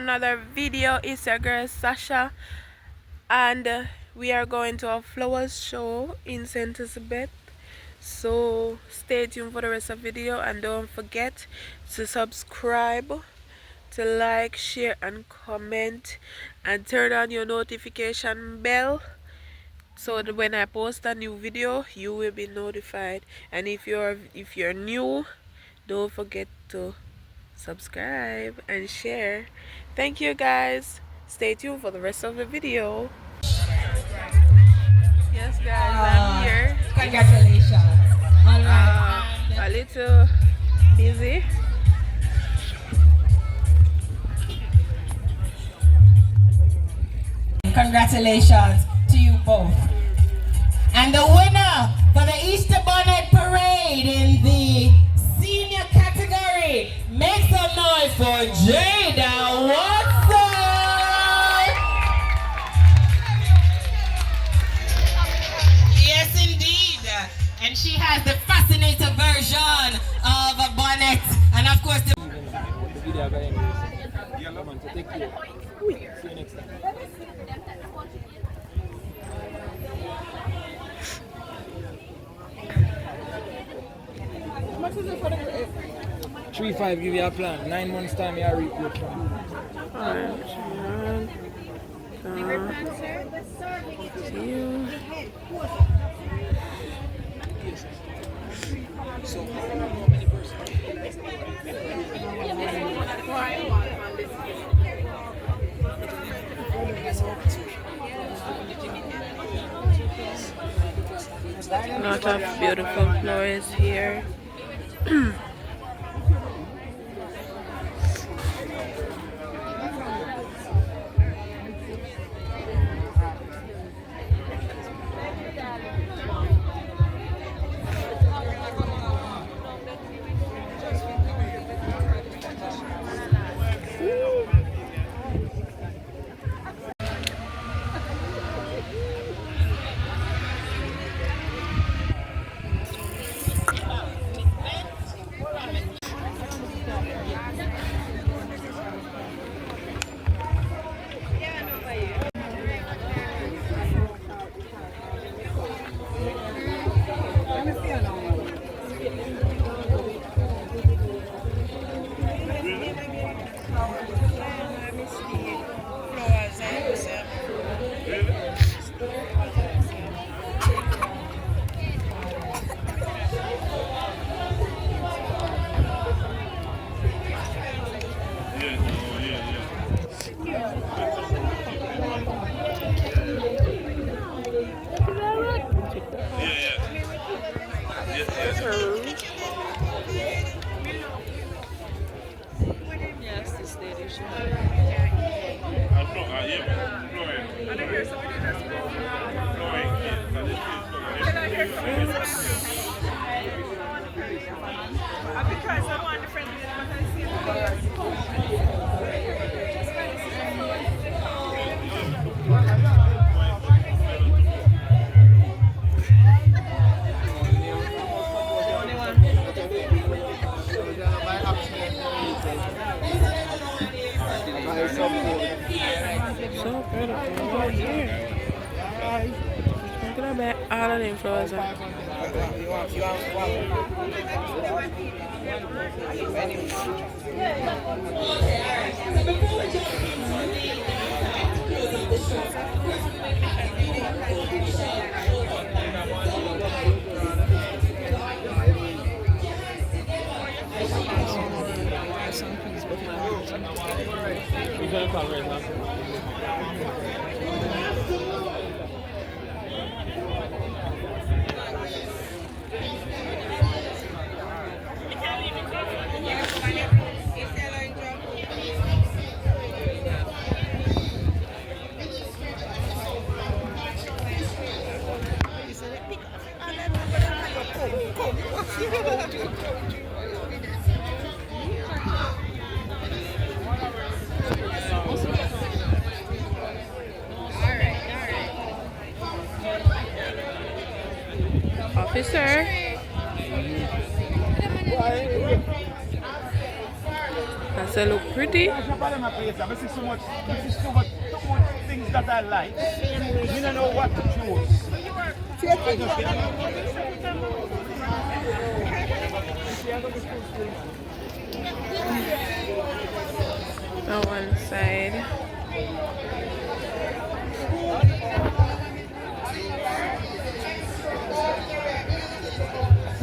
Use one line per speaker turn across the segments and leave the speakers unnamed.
another video. It's your girl Sasha, and we are going to a flowers show in St. Elizabeth. So stay tuned for the rest of the video, and don't forget to subscribe, to like, share and comment, and turn on your notification bell so that when I post a new video you will be notified. And if you're new, don't forget to subscribe and share. Thank you guys. Stay tuned for the rest of the video. Yes guys, I'm here.
Congratulations. Alright.
A little busy.
Congratulations to you both. And the winner for the Easter Bonnet Parade in the senior category, make some noise for Jada Watson. Yes, indeed. And she has the fascinator version of a bonnet. And of course, the See you next time. 3-5 give you a plan. 9 months time you are reap your plan.
See you.
So how many persons?
Lot of beautiful flowers here. So beautiful right here. Look at that, all of them flowers are. they look pretty.
I see so much things that I like. You don't know what to choose.
On one side.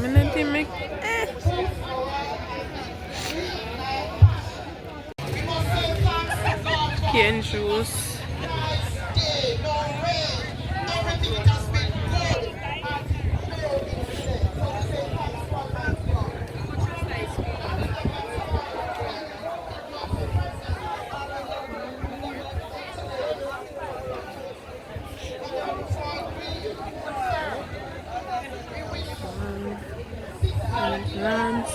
Minute make cane juice. Plants.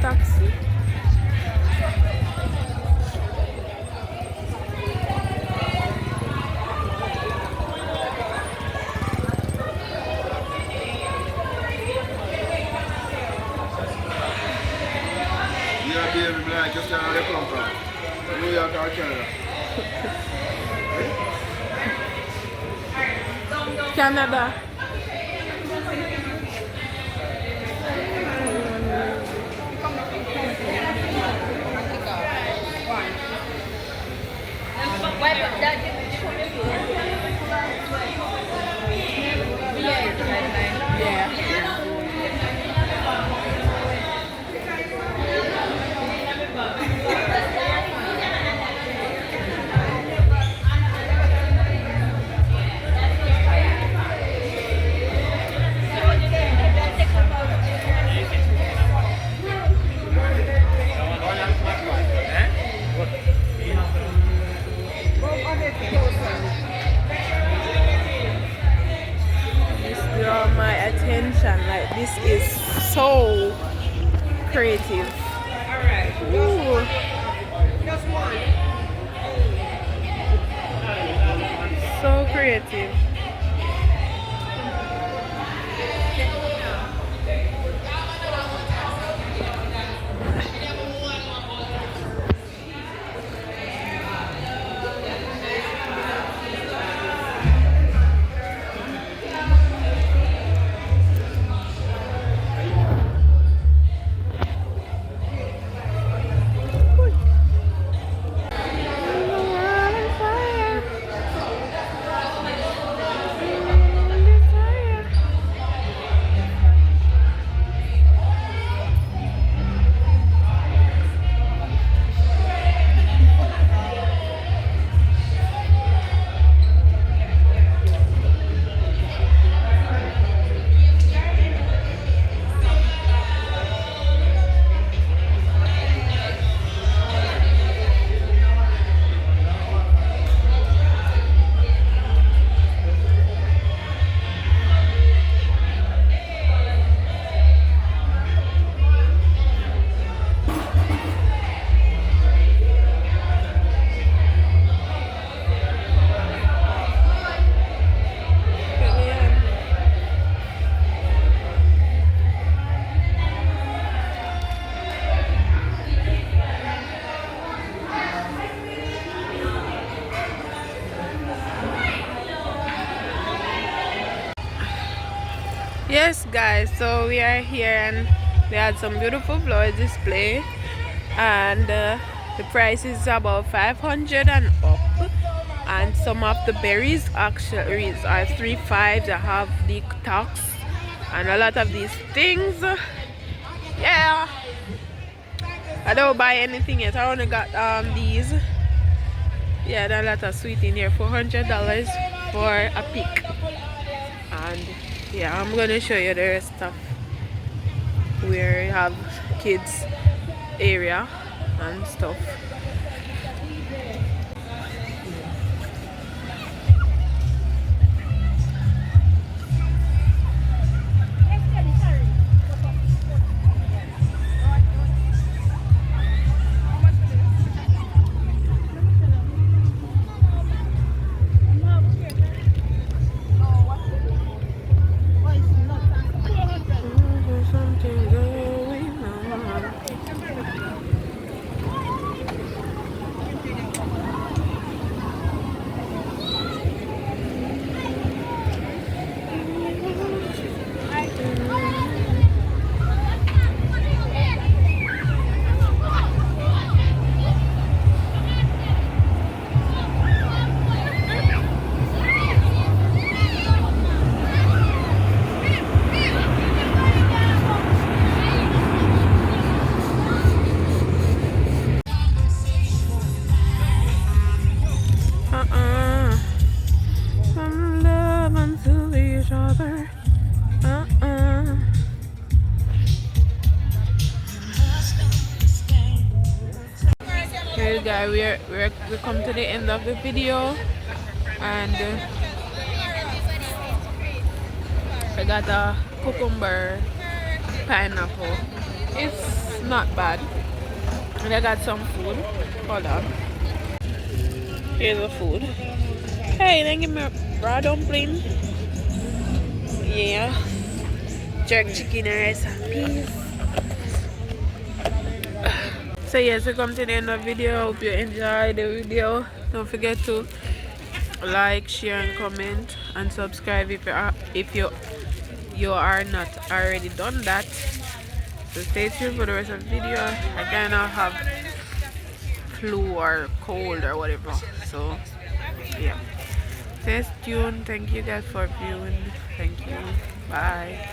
Taxi.
Yeah, baby, like just where they come from. New York or Canada.
Canada. Draw my attention, like this is so creative.
Alright.
Ooh.
Just one.
So creative. Yes guys, so we are here and they had some beautiful flowers display, and the price is about 500 and up, and some of the berries actually are 3.5. They have detox and a lot of these things. Yeah, I don't buy anything yet. I only got these. Yeah, there are a lot of sweet in here. $400 for a pick. And yeah, I'm gonna show you the rest of where you have kids area and stuff. Something going on. From love unto each other. Hey guys, we come to the end of the video, and I got a cucumber pineapple. It's not bad. And I got some food. Hold on. Here's the food. Hey, then give me a raw dumpling. Yeah. Jerk chicken and rice and peas. So yes, we come to the end of the video. Hope you enjoyed the video. Don't forget to like, share and comment and subscribe if you are not already done that. So stay tuned for the rest of the video. I kind of have flu or cold or whatever, so yeah, stay tuned. Thank you guys for viewing. Thank you. Bye.